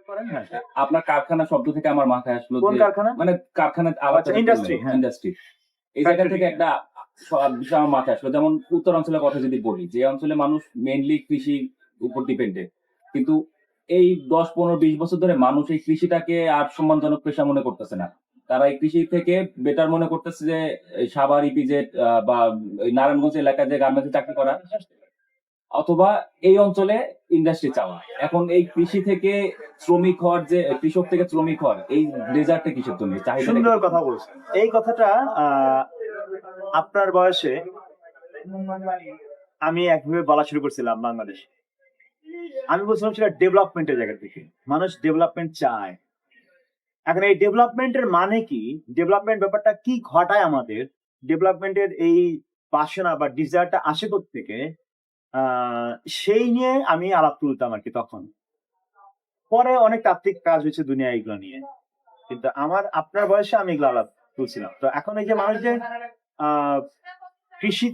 করেন, হ্যাঁ। আপনার কারখানা শব্দ থেকে আমার মাথায় আসলো কোন যে কারখানা? মানে কারখানা আচ্ছা, ইন্ডাস্ট্রি, হ্যাঁ। ইন্ডাস্ট্রি। এই জায়গা ফ্যাক্টরি, থেকে হ্যাঁ। একটা বিষয় আমার মাথায় আসলো। যেমন উত্তর অঞ্চলের কথা যদি বলি, যে অঞ্চলে মানুষ মেইনলি কৃষির উপর ডিপেন্ডেন্ট। কিন্তু এই ১০, ১৫, ২০ বছর ধরে মানুষ এই কৃষিটাকে আর সম্মানজনক পেশা মনে করতেছে না। তারা এই কৃষি থেকে বেটার মনে করতেছে যে এই সাভার ইপিজেড বা এই নারায়ণগঞ্জ এলাকায় যে গার্মেন্টস চাকরি করা অথবা এই অঞ্চলে ইন্ডাস্ট্রি চাওয়া। এখন এই কৃষি থেকে শ্রমিক হওয়ার যে কৃষক থেকে শ্রমিক হওয়ার এই ডেজার্টটা কিসের জন্য? চাহিদাটা সুন্দর কিসের কথা জন্য? বলছেন। এই কথাটা আপনার বয়সে আমি একভাবে বলা শুরু করছিলাম বাংলাদেশে। আমি বলছিলাম সেটা ডেভেলপমেন্টের জায়গা থেকে। মানুষ ডেভেলপমেন্ট চায়। এখন এই ডেভেলপমেন্টের মানে কি? ডেভেলপমেন্ট ব্যাপারটা কি ঘটায় আমাদের? ডেভেলপমেন্টের এই বাসনা বা ডিজায়ারটা আসে কোত্থেকে? আ সেই নিয়ে আমি আলাপ তুলতাম আরকি তখন। পরে অনেক তাত্ত্বিক কাজ হয়েছে দুনিয়ায় এগুলো নিয়ে। কিন্তু আপনার বয়সে আমি এগুলো আলাপ তুলছিলাম। তো এখন এই যে মানুষ যে আ কৃষি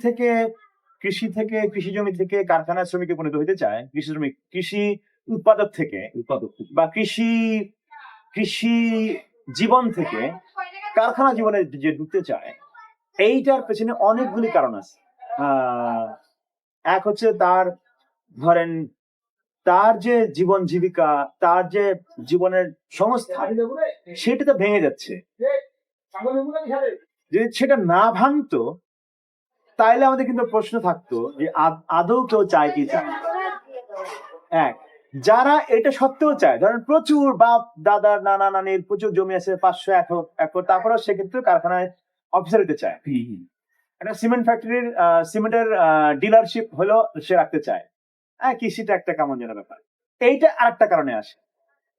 থেকে কৃষি জমি থেকে কারখানার শ্রমিকে পরিণত হইতে চায়, কৃষি শ্রমিক, কৃষি উৎপাদক থেকে উৎপাদক। বা কৃষি জীবন থেকে কারখানা জীবনে যে ঢুকতে চায়, এইটার পেছনে অনেকগুলি কারণ আছে। আ এক হচ্ছে ধরেন তার যে জীবন জীবিকা, তার যে জীবনের সংস্থান সেটা তো ভেঙে যাচ্ছে। যদি সেটা না ভাঙতো তাইলে আমাদের কিন্তু প্রশ্ন থাকতো যে আদৌ কেউ চায় কি চায়। এক, যারা এটা সত্ত্বেও চায়, ধরেন প্রচুর বাপ দাদার নানা নানির প্রচুর জমি আছে ৫০০ একর, তারপরেও সে কিন্তু কারখানায় অফিসার হতে চায়। একটা সিমেন্ট ফ্যাক্টরির সিমেন্টের ডিলারশিপ হলেও সে রাখতে চায়। হ্যাঁ, কৃষিটা একটা কেমন যেন ব্যাপার। এইটা আরেকটা কারণে আসে।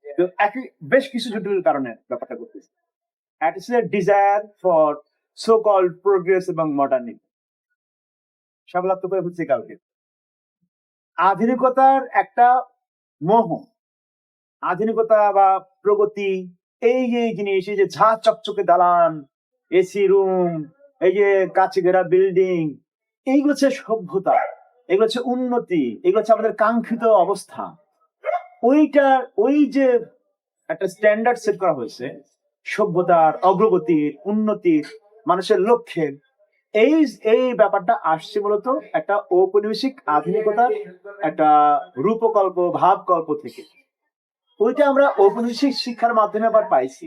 তো একই বেশ কিছু জটিল কারণে ব্যাপারটা করতেছে। That is a desire for so-called progress এবং modernity. সাবলাপ্ত করে হচ্ছে কালকে আধুনিকতার একটা মোহ, আধুনিকতা বা প্রগতি, এই যে জিনিস, এই যে ঝাঁ চকচকে দালান, এসি রুম, এই যে কাছে ঘেরা বিল্ডিং, এইগুলো হচ্ছে সভ্যতা, এগুলো হচ্ছে উন্নতি, এগুলো হচ্ছে আমাদের কাঙ্ক্ষিত অবস্থা। ওই যে একটা স্ট্যান্ডার্ড সেট করা হয়েছে সভ্যতার, অগ্রগতির, উন্নতির, মানুষের লক্ষ্যের, এই এই ব্যাপারটা আসছে মূলত একটা ঔপনিবেশিক আধুনিকতার একটা রূপকল্প, ভাবকল্প থেকে। ওইটা আমরা ঔপনিবেশিক শিক্ষার মাধ্যমে আবার পাইছি,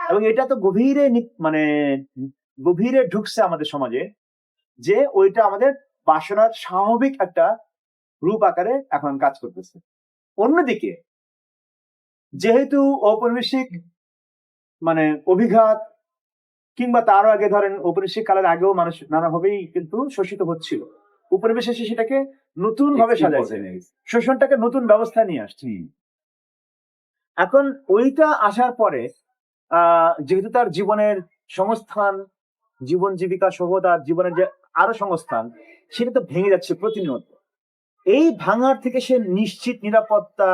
এবং এটা তো মানে গভীরে ঢুকছে আমাদের সমাজে, যে ওইটা আমাদের বাসনার স্বাভাবিক একটা রূপ আকারে এখন কাজ করতেছে। অন্যদিকে যেহেতু ঔপনিবেশিক মানে অভিঘাত, কিংবা তারও আগে ধরেন ঔপনিবেশিক কালের আগেও মানুষ নানাভাবেই কিন্তু শোষিত হচ্ছিল, উপনিবেশ এসে সেটাকে নতুন ভাবে সাজাইছে, শোষণটাকে নতুন ব্যবস্থা নিয়ে আসছে। এখন ওইটা আসার পরে যেহেতু তার জীবনের সংস্থান, জীবন জীবিকা সহ তার জীবনের যে আরো সংস্থান, সেটা তো ভেঙে যাচ্ছে প্রতিনিয়ত। এই ভাঙার থেকে সে নিশ্চিত নিরাপত্তা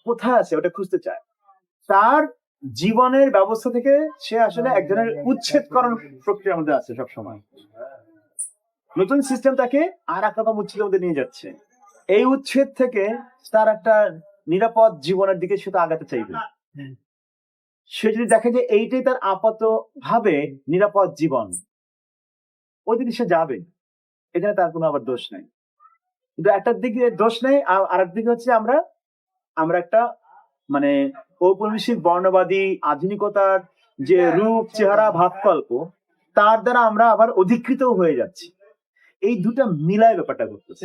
কোথায় আছে ওটা খুঁজতে চায়। তার জীবনের ব্যবস্থা থেকে সে আসলে এক ধরনের উচ্ছেদকরণ প্রক্রিয়ার মধ্যে আছে সব সময়। নতুন সিস্টেম তাকে আর এক রকম উচ্ছেদের মধ্যে নিয়ে যাচ্ছে। এই উচ্ছেদ থেকে তার একটা নিরাপদ জীবনের দিকে সে তো আগাতে চাইবে। সে যদি দেখে যে এইটাই তার আপাত ভাবে নিরাপদ জীবন, ওই দিকে সে যাবে, এখানে তার কোনো আবার দোষ নাই। কিন্তু একটার দিকে দোষ নেই, আর একদিকে হচ্ছে আমরা একটা মানে ঔপনিবেশিক বর্ণবাদী আধুনিকতার যে রূপ, চেহারা, ভাবকল্প, তার দ্বারা আমরা আবার অধিকৃত হয়ে যাচ্ছি। এই দুটা মিলায় ব্যাপারটা করতেছে।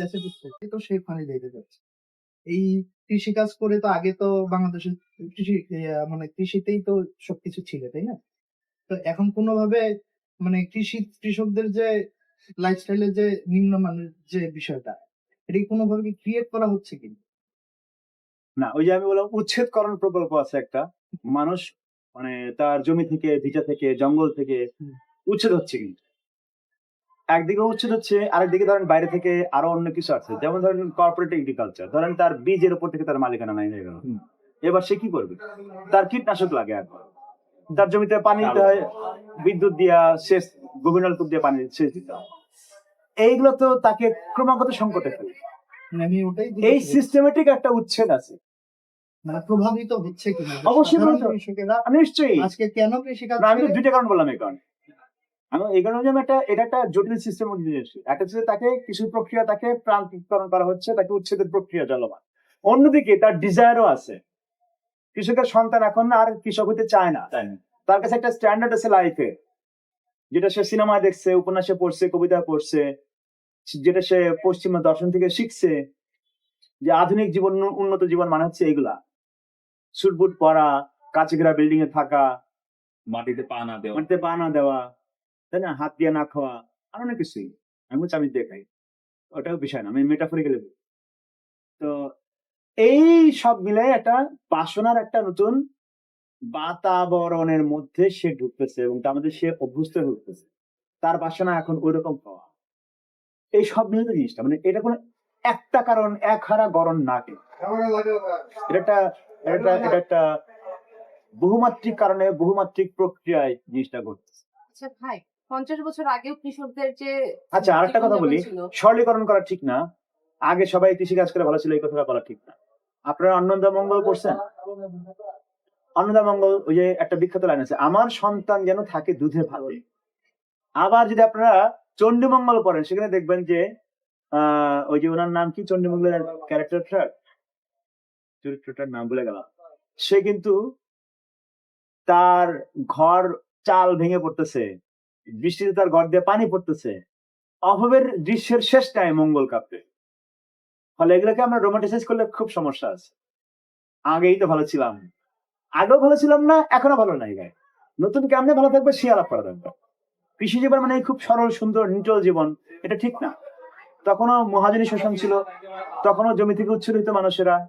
তো সেখানে যেতে যাচ্ছে। এই কৃষিকাজ করে তো আগে তো বাংলাদেশের কৃষি মানে কৃষিতেই তো সবকিছু ছিল, তাই না? তো এখন কোনোভাবে মানে কৃষকদের যে লাইফস্টাইলের যে নিম্নমানের যে বিষয়টা, এটা কি কোনোভাবে কি ক্রিয়েট করা হচ্ছে কি? না, ওই যে আমি বললাম উচ্ছেদকরণ প্রকল্প আছে একটা, মানুষ মানে তার জমি থেকে, ভিটা থেকে, জঙ্গল থেকে উচ্ছেদ হচ্ছে, কিন্তু একদিকে উচ্ছেদ হচ্ছে, আরেকদিকে ধরেন বাইরে থেকে আরো অন্য কিছু আছে, যেমন ধরেন কর্পোরেট এগ্রিকালচার, ধরেন তার বীজের উপর থেকে তার মালিকানা নাই হয়ে গেল। এবার সে কি করবে? তার কীটনাশক লাগে, একবার তার জমিতে পানি দিতে হয়, বিদ্যুৎ দিয়া সেচ, গভীর নলকূপ দিয়ে পানি সেচ দিতে হয়। এইগুলো তো তাকে ক্রমাগত সংকটে ফেলে। আমি ওটাই এই সিস্টেমেটিক একটা উচ্ছেদ আছে। মানে প্রভাবিত হচ্ছে কিনা? যে অবশ্যই সাধারণ প্রভাবিত। কৃষকেরা নিশ্চয়ই। আজকে কেন কৃষিকাজ না, আমি তো ছেড়ে- দুইটা কারণ বললাম। এই কারণ আমি এই কারণে যে আমি এটা একটা জটিল সিস্টেম মধ্যে দিয়ে এসেছি। একটা হচ্ছে তাকে কৃষি প্রক্রিয়া তাকে প্রান্তিককরণ করা হচ্ছে, তাকে উচ্ছেদের প্রক্রিয়া চলমান। অন্যদিকে তার ডিজায়ারও আছে। কৃষকের সন্তান এখন আর কৃষক হতে চায় না। তাই না? তার কাছে একটা স্ট্যান্ডার্ড আছে লাইফে, যেটা সে সিনেমায় দেখছে, উপন্যাসে পড়ছে, কবিতা পড়ছে, যেটা সে পশ্চিমা দর্শন থেকে শিখছে, যে আধুনিক জীবন, উন্নত জীবন মানে হচ্ছে এগুলা: সুটবুট পরা, কাঁচে ঘেরা বিল্ডিং এ থাকা, মাটিতে পা না দেওয়া। মাটিতে পা না দেওয়া, তাই না, হাত দিয়ে না খাওয়া, আর অনেক কিছুই। আমি বলছি আমি দেখাই, ওটাও বিষয় না, আমি মেটাফরিক্যালি বলি। তো এই সব মিলে একটা বাসনার একটা নতুন বাতাবরণের মধ্যে সে ঢুকতেছে এবং তার মধ্যে সে অভ্যস্ত হয়ে উঠতেছে। তার বাসনা এখন ওই রকম পাওয়া। এই সব মিলিত জিনিসটা, মানে এটা কোনো একটা কারণ, এক হারা গরণ না, কিন্তু এটা একটা বহুমাত্রিক কারণে, বহুমাত্রিক প্রক্রিয়ায় জিনিসটা ঘটতেছে। আচ্ছা ভাই, 50 বছর আগেও কৃষকদের যে আচ্ছা, আরেকটা কথা বলি, জীবনযাপন ছিল, সরলীকরণ করা ঠিক না। আগে সবাই কৃষিকাজ করে ভালো ছিল, এই কথাটা বলা ঠিক না। আপনারা অন্নদামঙ্গল পড়ছেন? অন্নদামঙ্গল, ওই যে একটা বিখ্যাত লাইন আছে, আমার সন্তান যেন থাকে দুধে ভাতে। আবার যদি আপনারা চণ্ডীমঙ্গল পড়েন, সেখানে দেখবেন যে ওই যে ওনার নাম কি, চণ্ডীমঙ্গলের চরিত্রটার নাম ভুলে গেলাম। সে কিন্তু তার ঘর চাল ভেঙে পড়তেছে, বৃষ্টিতে তার ঘর দিয়ে পানি পড়তেছে, অভাবের দৃশ্যের শেষটায় মঙ্গল কাঁপে। ফলে এগুলোকে আমরা রোমান্টিসাইজ করলে খুব সমস্যা আছে। আগেই তো ভালো ছিলাম, আগেও ভালো ছিলাম না, এখনো ভালো নাই গায়ে। নতুন কেমনে ভালো থাকবে সে আলাপ করা দরকার। কৃষি জীবন মানে খুব সরল, সুন্দর, নিটল জীবন, এটা ঠিক না। তখনও মহাজনী শোষণ ছিল, তখনও জমি থেকে উচ্ছ্বসিত মানুষেরা,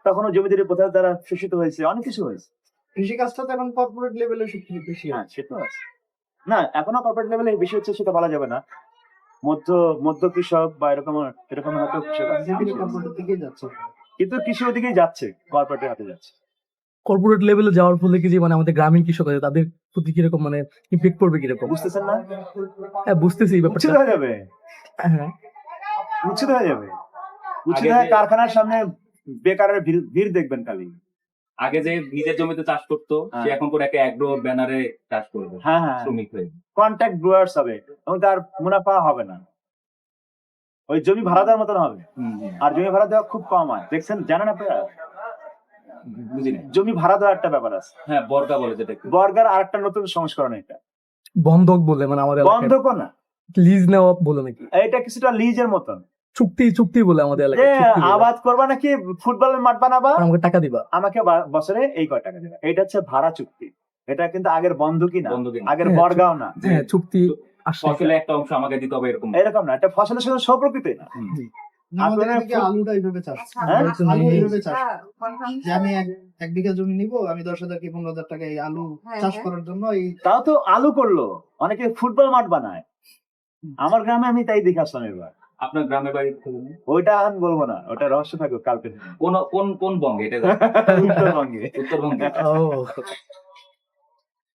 তখনও জমিদারি প্রথার দ্বারা শোষিত হয়েছে, অনেক কিছু হয়েছে। কৃষিকাজটা তো এখন কর্পোরেট লেভেলে বেশি হ্যাঁ, সেটা আছে। না, এখনো কর্পোরেট লেভেলে বেশি হচ্ছে, সেটা বলা যাবে না। মধ্য মধ্য কৃষক বা এরকম এরকম হয়তো কৃষক আছে। কর্পোরেটের দিকে যাচ্ছে। কিন্তু কৃষি ওদিকেই যাচ্ছে, কর্পোরেটের হাতে যাচ্ছে। কর্পোরেট লেভেলে যাওয়ার ফলে কি যে মানে আমাদের গ্রামীণ কৃষক আছে তাদের প্রতি কিরকম মানে ইম্প্যাক্ট পড়বে কিরকম? বুঝতেছেন না? হ্যাঁ, বুঝতেছি এই উচ্ছেদ ব্যাপারটা। হয়ে যাবে, হ্যাঁ, উচ্ছেদ হয়ে যাবে। উচ্ছেদ আগে হয়ে যে- কারখানার সামনে বেকারের ভিড় দেখবেন খালি। আগে যে নিজের জমিতে চাষ করতো, সে হ্যাঁ। এখন করে একটা অ্যাগ্রো ব্যানারে চাষ করবে, হ্যাঁ, হ্যাঁ, শ্রমিক হয়ে। কন্ট্রাক্ট ব্রুয়ার্স হবে এবং তার মুনাফা হবে না, ওই জমি ভাড়া দেওয়ার মতন হবে। আর জমি ভাড়া দেওয়া খুব কম হয়, দেখছেন, জানেন আপনারা? বুঝি না। জমি ভাড়া দেওয়ার একটা ব্যাপার আছে, হ্যাঁ, বর্গা বলে যেটা একটু। বর্গার আরেকটা নতুন সংস্করণ। এটা বন্ধক বলে মানে আমাদের এলাকায় বন্ধকও না, লিজ নেওয়া বলে নাকি এটা কিছুটা লিজের মতন। চুক্তি বলে আমাদের যে এলাকায় চুক্তি বলে। আবাদ করবা নাকি ফুটবলের মাঠ বানাবা, আর আমাকে টাকা দিবা। আমাকে বছরে এই কয় টাকা দেবে, এটা হচ্ছে ভাড়া চুক্তি। এটা কিন্তু আগের বন্ধকি না, বন্ধকি না। আগের হ্যাঁ, বর্গাও না, যে হ্যাঁ, চুক্তি আসলে ফসলে একটা অংশ আমাকে দিতে হবে, এরকম। এরকম না। এটা ফসলের সাথে সম্পর্কিত না। হুম। না, আমাদের আপনারা এদিকে আলুটা এইভাবে চাষ। আচ্ছা, হ্যাঁ? আলু এইভাবে চাষ। হ্যাঁ, confirm যে আমি এক বিঘা জমি নিব, আমি 10,000 কি 15,000 টাকা এই আলু হ্যাঁ, চাষ হ্যাঁ। করার জন্য এই তাও তো আলু করলো, অনেকে ফুটবল মাঠ বানায়। আমার গ্রামে আমি তাই দেখে আসলাম এবার। আপনার গ্রামের বাড়ি কোথায় জানেন? ওইটা আমি বলবো না, ওটা রহস্য থাকবে কালকে। কোন কোন কোন বঙ্গে এটা? উত্তরবঙ্গে। উত্তরবঙ্গে। ও